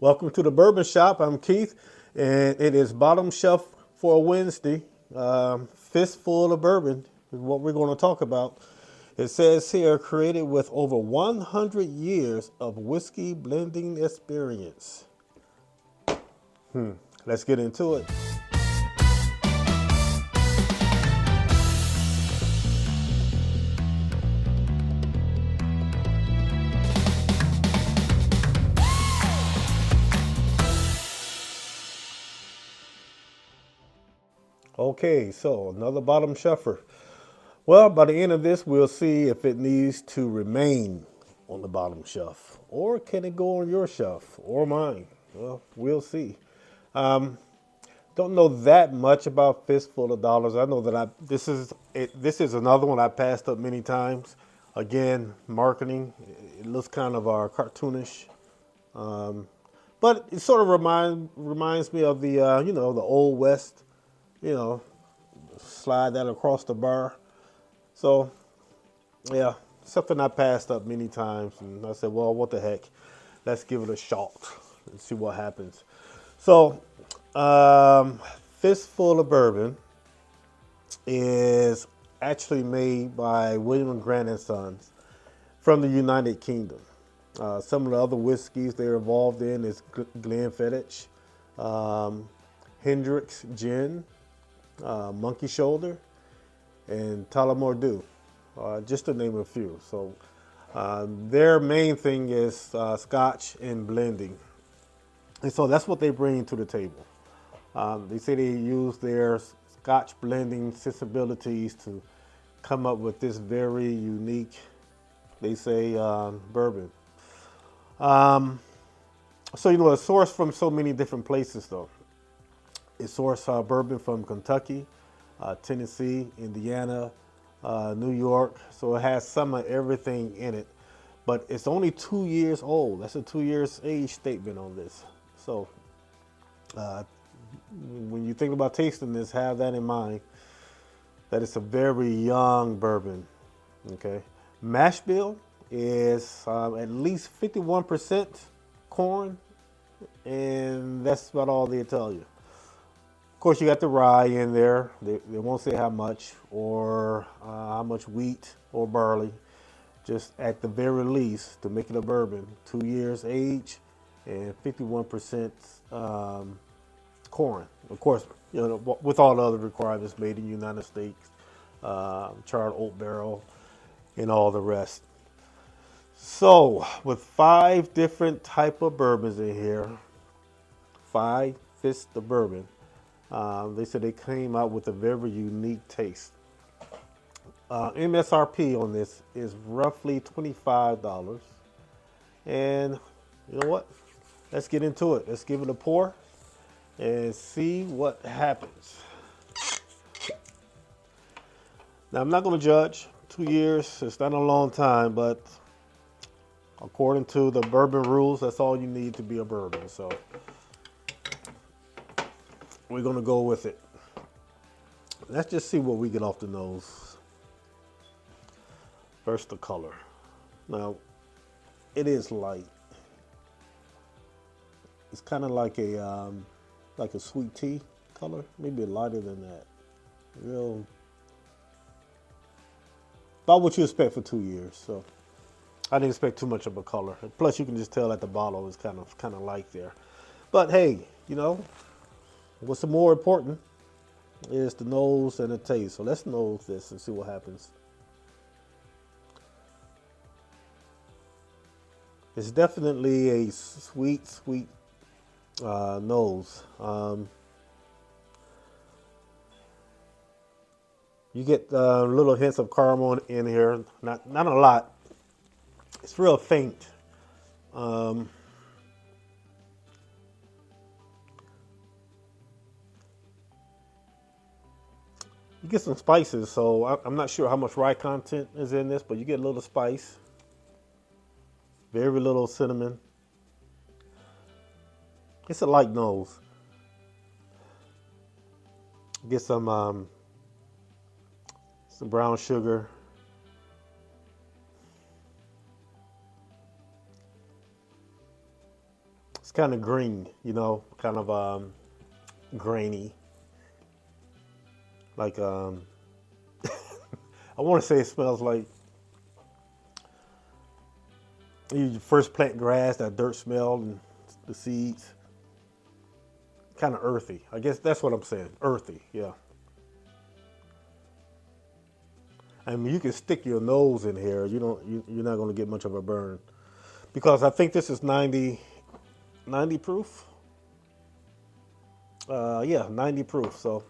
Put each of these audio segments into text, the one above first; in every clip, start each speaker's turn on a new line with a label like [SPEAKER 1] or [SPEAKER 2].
[SPEAKER 1] Welcome to the Bourbon Shop. I'm Keith, and it is bottom shelf for a Wednesday. Fistful of bourbon is what we're going to talk about. It says here, created with over 100 years of whiskey blending experience. Let's get into it. Okay, so another bottom shelfer. Well, by the end of this, we'll see if it needs to remain on the bottom shelf, or can it go on your shelf or mine. Well, we'll see. Um, don't know that much about Fistful of Dollars. I know that This is another one I passed up many times. Again, marketing. It looks kind of cartoonish, but it sort of reminds me of the old west. You know, slide that across the bar. So yeah, something I passed up many times, and I said, well, what the heck? Let's give it a shot and see what happens. So, um, Fistful of Bourbon is actually made by William Grant and Sons from the United Kingdom. Some of the other whiskeys they're involved in is Glenfiddich, um, Hendrick's Gin, Monkey Shoulder, and Tullamore Dew, just to name a few. So their main thing is Scotch and blending, and so that's what they bring to the table. They say they use their Scotch blending sensibilities to come up with this very unique, they say, bourbon. Um, so it's sourced from so many different places, though. It sourced bourbon from Kentucky, Tennessee, Indiana, New York. So it has some of everything in it. But it's only 2 years old. That's a 2 years age statement on this. So uh, when you think about tasting this, have that in mind that it's a very young bourbon. Okay, mash bill is at least 51% corn, and that's about all they tell you. Of course, you got the rye in there. They won't say how much or how much wheat or barley. Just at the very least, to make it a bourbon, 2 years age and 51% corn. Of course, with all the other requirements made in the United States, charred oak barrel, and all the rest. So, with 5 different type of bourbons in here, 5 fists of bourbon, they said they came out with a very unique taste. MSRP on this is roughly $25. And you know what? Let's get into it. Let's give it a pour and see what happens. Now, I'm not going to judge. 2 years, it's not a long time, but according to the bourbon rules, that's all you need to be a bourbon. So we're going to go with it. Let's just see what we get off the nose. First, the color. Now, it is light. It's kind of like a sweet tea color, maybe lighter than that. Real, about what you expect for 2 years. So I didn't expect too much of a color. Plus, you can just tell that the bottle is kind of light there. But hey, what's more important is the nose and the taste. So let's nose this and see what happens. It's definitely a sweet nose. You get little hints of caramel in here, not a lot. It's real faint. Um, you get some spices, so I'm not sure how much rye content is in this, but you get a little spice, very little cinnamon. It's a light nose. Get some brown sugar. It's kind of green, kind of grainy. Like I want to say it smells like you first plant grass, that dirt smell and the seeds. Kind of earthy. I guess that's what I'm saying. Earthy, yeah. I mean, you can stick your nose in here. You're not going to get much of a burn because I think this is 90 proof. Yeah, 90 proof. So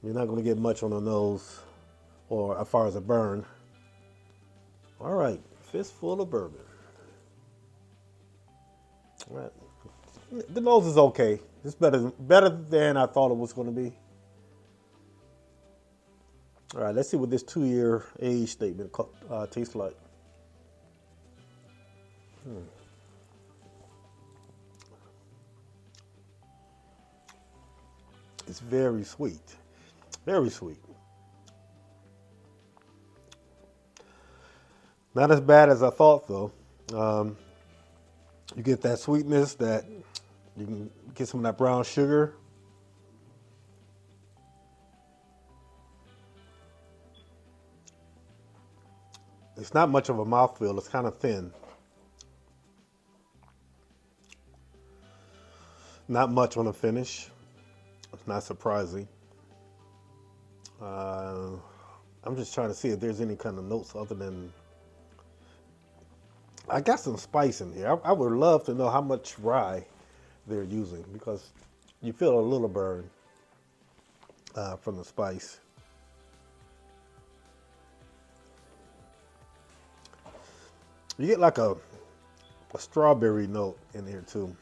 [SPEAKER 1] you're not going to get much on the nose or as far as a burn. All right, fistful of bourbon. All right. The nose is okay. It's better than I thought it was going to be. All right, let's see what this 2-year age statement tastes like. It's very sweet. Very sweet. Not as bad as I thought, though. Um, you get that sweetness that you can get some of that brown sugar. It's not much of a mouthfeel. It's kind of thin. Not much on the finish. It's not surprising. Uh, I'm just trying to see if there's any kind of notes other than I got some spice in here. I would love to know how much rye they're using because you feel a little burn from the spice. You get like a strawberry note in here too.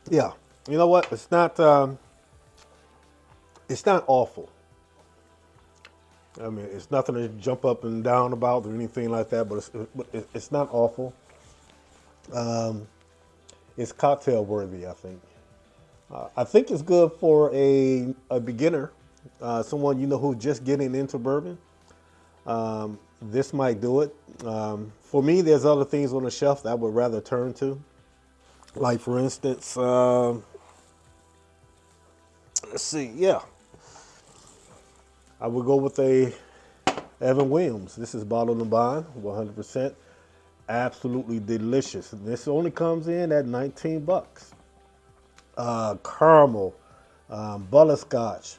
[SPEAKER 1] Yeah, you know what? It's not awful. I mean, it's nothing to jump up and down about or anything like that, but it's not awful. Um, it's cocktail worthy, I think. I think it's good for a beginner, someone who's just getting into bourbon. This might do it. For me, there's other things on the shelf that I would rather turn to. Like for instance, let's see, yeah, I would go with a Evan Williams. This is bottled and bond, 100%. Absolutely delicious. This only comes in at 19 bucks. Caramel, butterscotch,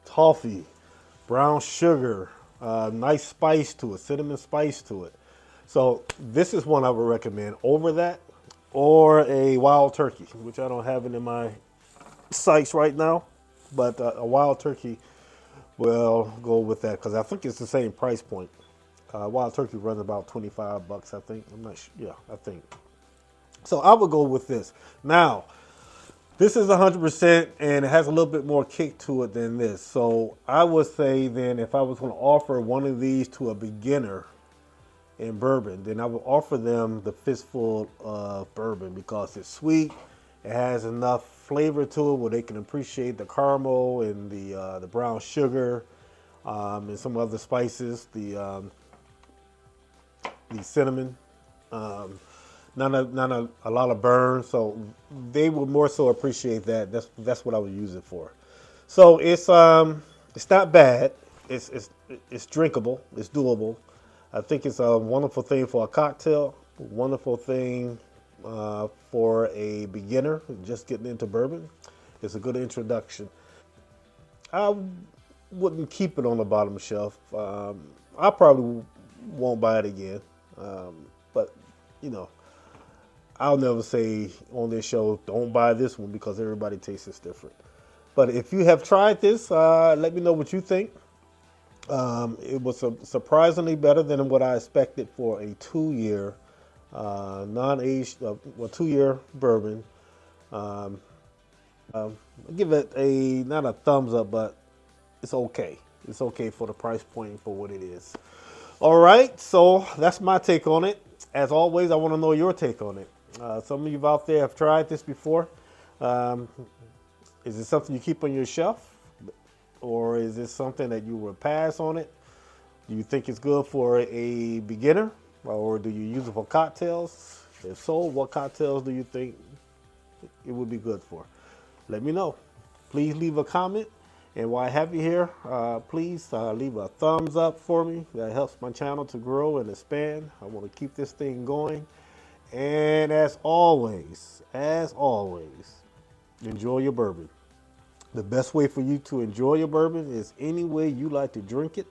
[SPEAKER 1] toffee, brown sugar, nice spice to it, cinnamon spice to it. So this is one I would recommend over that or a wild turkey, which I don't have it in my sights right now, but a wild turkey will go with that because I think it's the same price point. Wild turkey runs about 25 bucks, I think. I'm not sure. Yeah, I think. So I would go with this. Now, this is 100% and it has a little bit more kick to it than this. So I would say then if I was going to offer one of these to a beginner in bourbon, then I would offer them the fistful of bourbon because it's sweet. It has enough flavor to it where they can appreciate the caramel and the brown sugar and some other spices, the cinnamon. Um, not a lot of burn, so they would more so appreciate that. That's what I would use it for. So it's not bad. It's drinkable. It's doable. I think it's a wonderful thing for a cocktail. Wonderful thing for a beginner just getting into bourbon. It's a good introduction. I wouldn't keep it on the bottom shelf. I probably won't buy it again. But you know, I'll never say on this show, don't buy this one because everybody tastes is different. But if you have tried this, let me know what you think. It was surprisingly better than what I expected for a 2-year non-aged, 2-year bourbon. I give it not a thumbs up, but it's okay. It's okay for the price point for what it is. All right, so that's my take on it. As always, I want to know your take on it. Some of you out there have tried this before. Um, is it something you keep on your shelf, or is this something that you would pass on it? Do you think it's good for a beginner, or do you use it for cocktails? If so, what cocktails do you think it would be good for? Let me know. Please leave a comment. And while I have you here, please leave a thumbs up for me. That helps my channel to grow and expand. I want to keep this thing going. And as always, enjoy your bourbon. The best way for you to enjoy your bourbon is any way you like to drink it.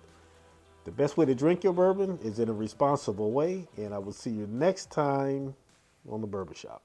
[SPEAKER 1] The best way to drink your bourbon is in a responsible way. And I will see you next time on the Bourbon Shop.